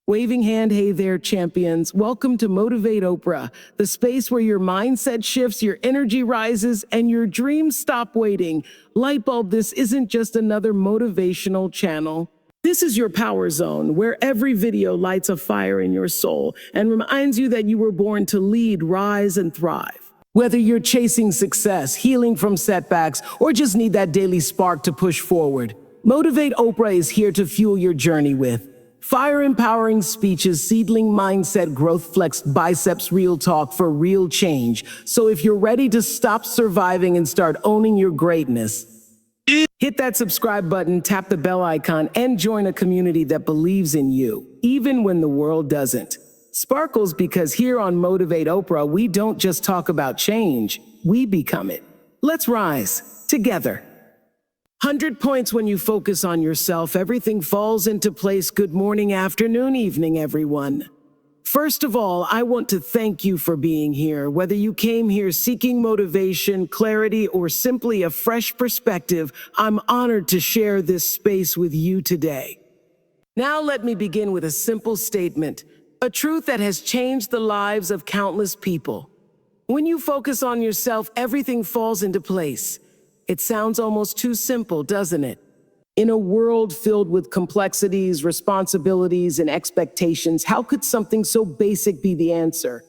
Waving hand, hey there, champions. Welcome to Motivate Oprah, the space where your mindset shifts, your energy rises, and your dreams stop waiting. Lightbulb, this isn't just another motivational channel. This is your power zone, where every video lights a fire in your soul and reminds you that you were born to lead, rise, and thrive. Whether you're chasing success, healing from setbacks, or just need that daily spark to push forward, Motivate Oprah is here to fuel your journey with fire-empowering speeches, seedling mindset, growth-flexed biceps, real talk for real change. So if you're ready to stop surviving and start owning your greatness, hit that subscribe button, tap the bell icon, and join a community that believes in you, even when the world doesn't. Sparkles, because here on Motivate Oprah, we don't just talk about change, we become it. Let's rise together. 100 points when you focus on yourself, everything falls into place. Good morning, afternoon, evening, everyone. First of all, I want to thank you for being here. Whether you came here seeking motivation, clarity, or simply a fresh perspective, I'm honored to share this space with you today. Now let me begin with a simple statement, a truth that has changed the lives of countless people. When you focus on yourself, everything falls into place. It sounds almost too simple, doesn't it? In a world filled with complexities, responsibilities, and expectations, how could something so basic be the answer?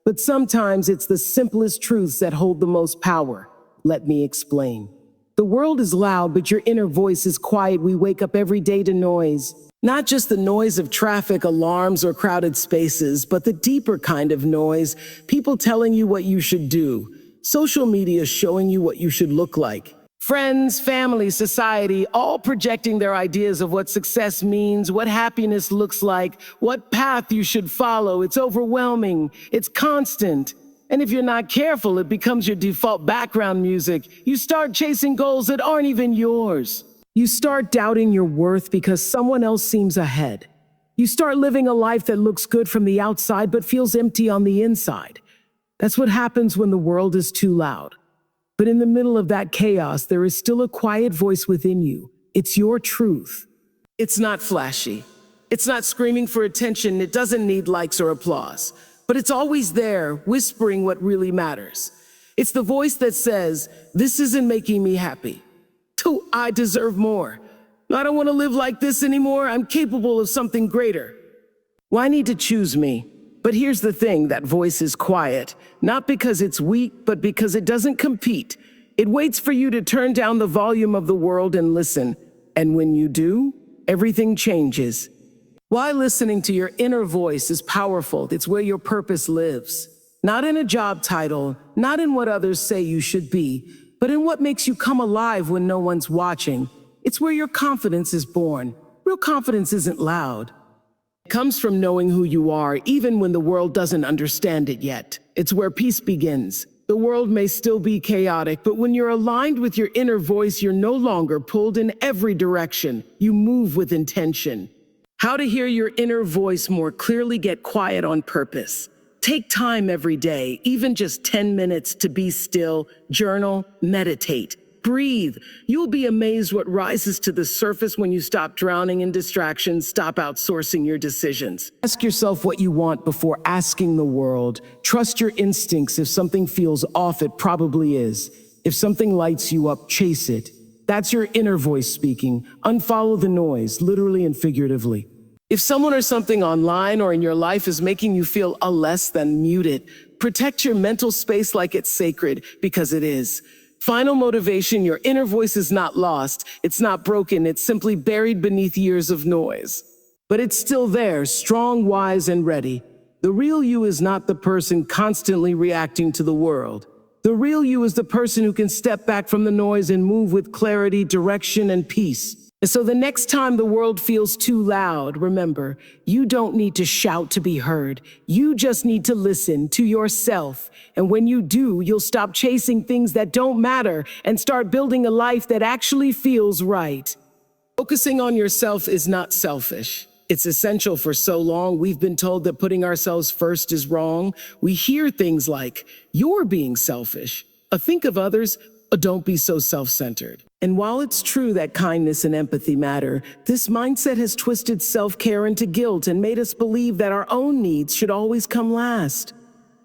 But sometimes it's the simplest truths that hold the most power. Let me explain. The world is loud, but your inner voice is quiet. We wake up every day to noise. Not just the noise of traffic, alarms, or crowded spaces, but the deeper kind of noise. People telling you what you should do. Social media showing you what you should look like. Friends, family, society, all projecting their ideas of what success means, what happiness looks like, what path you should follow. It's overwhelming. It's constant. And if you're not careful, it becomes your default background music. You start chasing goals that aren't even yours. You start doubting your worth because someone else seems ahead. You start living a life that looks good from the outside but feels empty on the inside. That's what happens when the world is too loud. But in the middle of that chaos, there is still a quiet voice within you. It's your truth. It's not flashy. It's not screaming for attention. It doesn't need likes or applause. But it's always there, whispering what really matters. It's the voice that says, "This isn't making me happy. I deserve more. I don't want to live like this anymore. I'm capable of something greater. Why need to choose me?" But here's the thing, that voice is quiet, not because it's weak, but because it doesn't compete. It waits for you to turn down the volume of the world and listen. And when you do, everything changes. Why listening to your inner voice is powerful. It's where your purpose lives. Not in a job title, not in what others say you should be, but in what makes you come alive when no one's watching. It's where your confidence is born. Real confidence isn't loud. It comes from knowing who you are, even when the world doesn't understand it yet. It's where peace begins. The world may still be chaotic, but when you're aligned with your inner voice, you're no longer pulled in every direction. You move with intention. How to hear your inner voice more clearly: get quiet on purpose. Take time every day, even just 10 minutes, to be still, journal, meditate. Breathe. You'll be amazed what rises to the surface when you stop drowning in distractions, stop outsourcing your decisions. Ask yourself what you want before asking the world. Trust your instincts. If something feels off, it probably is. If something lights you up, chase it. That's your inner voice speaking. Unfollow the noise, literally and figuratively. If someone or something online or in your life is making you feel a less than, mute it. Protect your mental space like it's sacred, because it is. Final motivation: your inner voice is not lost. It's not broken. It's simply buried beneath years of noise. But it's still there, strong, wise, and ready. The real you is not the person constantly reacting to the world. The real you is the person who can step back from the noise and move with clarity, direction, and peace. And so the next time the world feels too loud, remember, you don't need to shout to be heard. You just need to listen to yourself. And when you do, you'll stop chasing things that don't matter and start building a life that actually feels right. Focusing on yourself is not selfish. It's essential. For so long, we've been told that putting ourselves first is wrong. We hear things like, "You're being selfish," "Think of others," "Don't be so self-centered." And while it's true that kindness and empathy matter, this mindset has twisted self-care into guilt and made us believe that our own needs should always come last.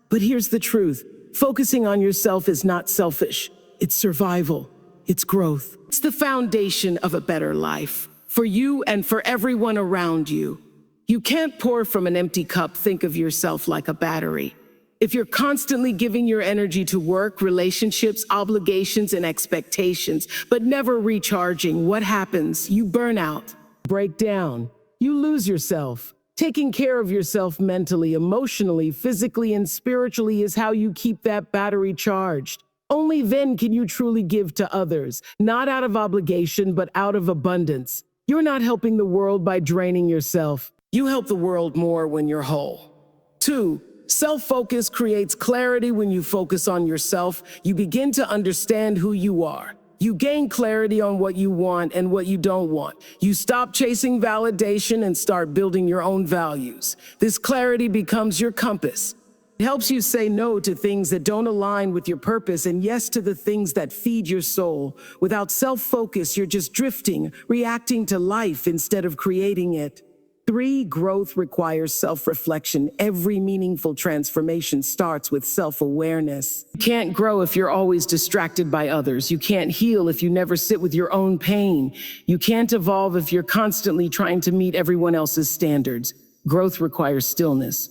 But here's the truth. Focusing on yourself is not selfish. It's survival. It's growth. It's the foundation of a better life for you and for everyone around you. You can't pour from an empty cup. Think of yourself like a battery. If you're constantly giving your energy to work, relationships, obligations, and expectations, but never recharging, what happens? You burn out, break down, you lose yourself. Taking care of yourself mentally, emotionally, physically, and spiritually is how you keep that battery charged. Only then can you truly give to others, not out of obligation, but out of abundance. You're not helping the world by draining yourself. You help the world more when you're whole. 2. Self-focus creates clarity. When you focus on yourself, you begin to understand who you are. You gain clarity on what you want and what you don't want. You stop chasing validation and start building your own values. This clarity becomes your compass. It helps you say no to things that don't align with your purpose and yes to the things that feed your soul. Without self-focus, you're just drifting, reacting to life instead of creating it. 3. Growth requires self-reflection. Every meaningful transformation starts with self-awareness. You can't grow if you're always distracted by others. You can't heal if you never sit with your own pain. You can't evolve if you're constantly trying to meet everyone else's standards. Growth requires stillness,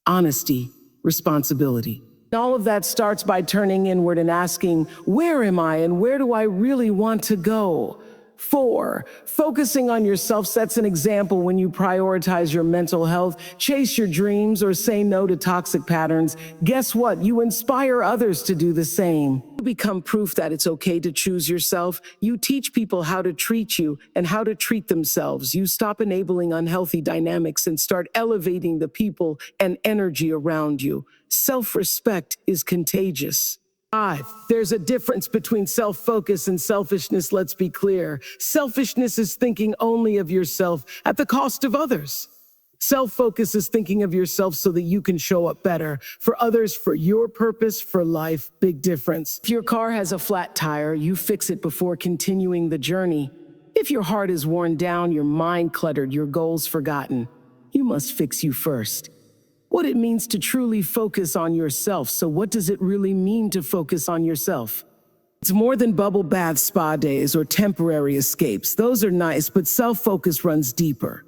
honesty, responsibility. All of that starts by turning inward and asking, where am I and where do I really want to go? 4. Focusing on yourself sets an example. When you prioritize your mental health, chase your dreams, or say no to toxic patterns, guess what? You inspire others to do the same. You become proof that it's okay to choose yourself. You teach people how to treat you and how to treat themselves. You stop enabling unhealthy dynamics and start elevating the people and energy around you. Self-respect is contagious. 5. There's a difference between self-focus and selfishness. Let's be clear. Selfishness is thinking only of yourself at the cost of others. Self-focus is thinking of yourself so that you can show up better for others, for your purpose, for life. Big difference. If your car has a flat tire, you fix it before continuing the journey. If your heart is worn down, your mind cluttered, your goals forgotten, you must fix you first. What it means to truly focus on yourself. So what does it really mean to focus on yourself? It's more than bubble bath spa days or temporary escapes. Those are nice, but self-focus runs deeper.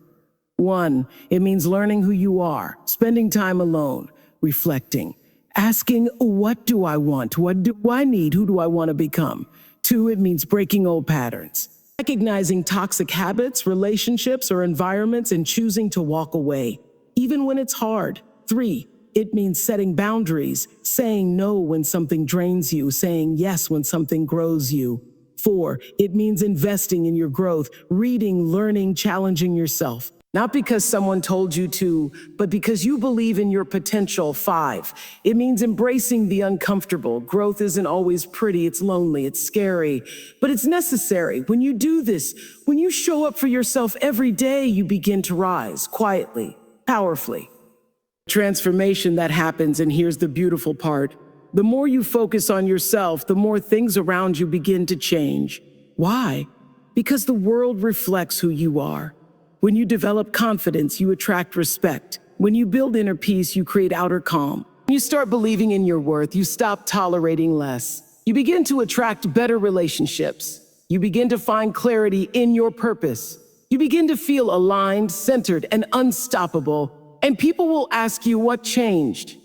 1, it means learning who you are, spending time alone, reflecting, asking, what do I want? What do I need? Who do I want to become? 2, it means breaking old patterns, recognizing toxic habits, relationships, or environments and choosing to walk away, even when it's hard. 3, it means setting boundaries, saying no when something drains you, saying yes when something grows you. 4, it means investing in your growth, reading, learning, challenging yourself. Not because someone told you to, but because you believe in your potential. 5, it means embracing the uncomfortable. Growth isn't always pretty, it's lonely, it's scary, but it's necessary. When you do this, when you show up for yourself every day, you begin to rise quietly, powerfully. Transformation that happens, and here's the beautiful part. The more you focus on yourself, the more things around you begin to change. Why? Because the world reflects who you are. When you develop confidence, you attract respect. When you build inner peace, you create outer calm. When you start believing in your worth, you stop tolerating less. You begin to attract better relationships. You begin to find clarity in your purpose. You begin to feel aligned, centered, and unstoppable. And people will ask you what changed.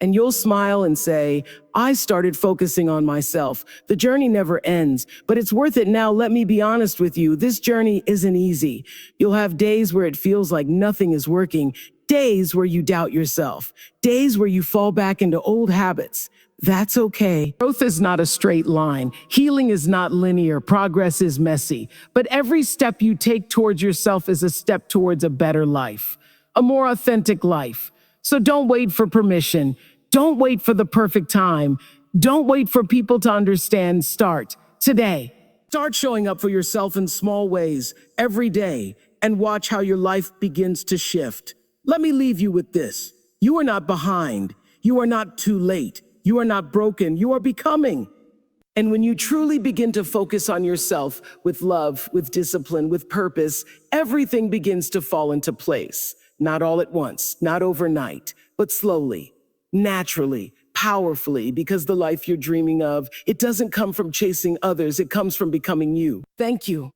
And you'll smile and say, I started focusing on myself. The journey never ends, but it's worth it now. Let me be honest with you. This journey isn't easy. You'll have days where it feels like nothing is working, days where you doubt yourself, days where you fall back into old habits. That's okay. Growth is not a straight line. Healing is not linear. Progress is messy. But every step you take towards yourself is a step towards a better life, a more authentic life. So don't wait for permission. Don't wait for the perfect time. Don't wait for people to understand. Start today. Start showing up for yourself in small ways every day and watch how your life begins to shift. Let me leave you with this. You are not behind. You are not too late. You are not broken. You are becoming. And when you truly begin to focus on yourself with love, with discipline, with purpose, everything begins to fall into place. Not all at once, not overnight, but slowly, naturally, powerfully, because the life you're dreaming of, it doesn't come from chasing others, it comes from becoming you. Thank you.